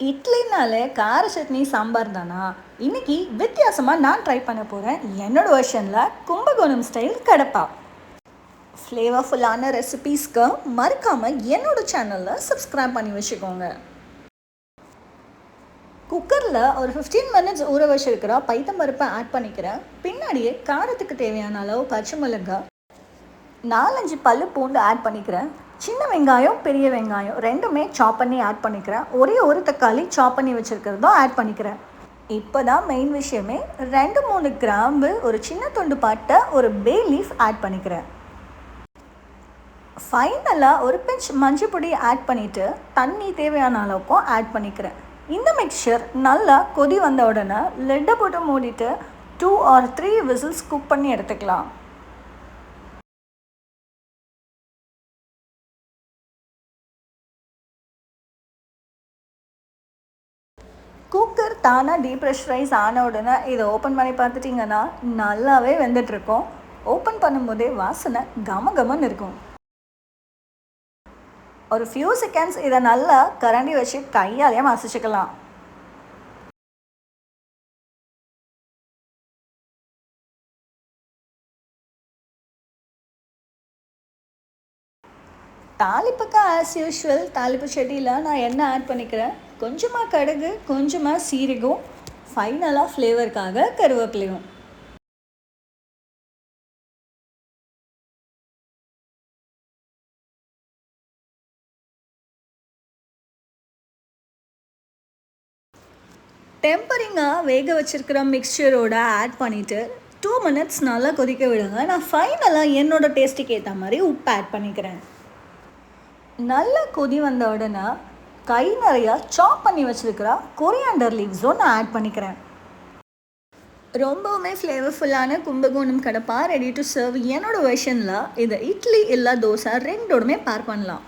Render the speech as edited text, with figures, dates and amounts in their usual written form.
இட்லினாலே கார சட்னி சாம்பார் தானா? இன்னைக்கு வித்தியாசமாக நான் ட்ரை பண்ண போகிறேன். என்னோட வெர்ஷனில் கும்பகோணம் ஸ்டைல் கடப்பா. ஃப்ளேவர்ஃபுல்லான ரெசிபீஸ்க்கு மறக்காமல் என்னோட சேனலில் சப்ஸ்கிரைப் பண்ணி வச்சுக்கோங்க. குக்கரில் ஒரு 15 மினிட்ஸ் ஊற வச்சிருக்கிற பைத்தம்பருப்பை ஆட் பண்ணிக்கிறேன். பின்னாடியே காரத்துக்கு தேவையான அளவு பச்சை மிளகாய், 4-5 பல்லு பூண்டு ஆட் பண்ணிக்கிறேன். சின்ன வெங்காயம், பெரிய வெங்காயம் ரெண்டுமே சாப் பண்ணி ஆட் பண்ணிக்கிறேன். ஒரே ஒரு தக்காளி சாப் பண்ணி வச்சுருக்கிறதும் ஆட் பண்ணிக்கிறேன். இப்போ தான் மெயின் விஷயமே, 2-3 கிராம்பு, ஒரு சின்ன துண்டு பட்டை, ஒரு பே லீஃப் ஆட் பண்ணிக்கிறேன். ஃபைனலாக ஒரு பிஞ்ச் மஞ்சள் பொடி ஆட் பண்ணிவிட்டு தண்ணி தேவையான அளவுக்கும் ஆட் பண்ணிக்கிறேன். இந்த மிக்சர் நல்லா கொதி வந்த உடனே லெட்டை போட்டு மூடிட்டு 2 or 3 விசில்ஸ் குக் பண்ணி எடுத்துக்கலாம். குக்கர் தானாக டீப்ரெஷரைஸ் ஆன உடனே இதை ஓப்பன் பண்ணி பார்த்துட்டிங்கன்னா நல்லாவே வெந்துட்டுருக்கோம். ஓப்பன் பண்ணும்போதே வாசனை கமகமன்னு இருக்கும். ஒரு ஃபியூ செகண்ட்ஸ் இதை நல்லா கரண்டி வச்சு கையாலேயே மசிச்சுக்கலாம். தாளிப்புக்கு ஆஸ் யூஷுவல் தாளிப்பு செடியில் நான் எண்ணெய் ஆட் பண்ணிக்கிறேன். கொஞ்சமாக கடுகு, கொஞ்சமாக சீரகம், ஃபைனலாக ஃப்ளேவருக்காக கருவேப்பிலையும். டெம்பரிங்காக வேக வச்சுருக்கிற மிக்சரோட ஆட் பண்ணிவிட்டு 2 மினிட்ஸ் நல்லா கொதிக்க விடுங்க. நான் ஃபைனலாக என்னோடய டேஸ்ட்டுக்கு ஏற்ற மாதிரி உப்பு ஆட் பண்ணிக்கிறேன். நல்லா கொதி வந்த உடனே கை நிறையா சாப் பண்ணி வச்சுருக்கிற கொரியாண்டர் லீவ்ஸும் நான் ஆட் பண்ணிக்கிறேன். ரொம்பவுமே ஃப்ளேவர்ஃபுல்லான Kumbakonam kadappa ready to serve. என்னோடய வெர்ஷனில் இதை இட்லி இல்லை தோசை ரெண்டோடுமே பேர் பண்ணலாம்.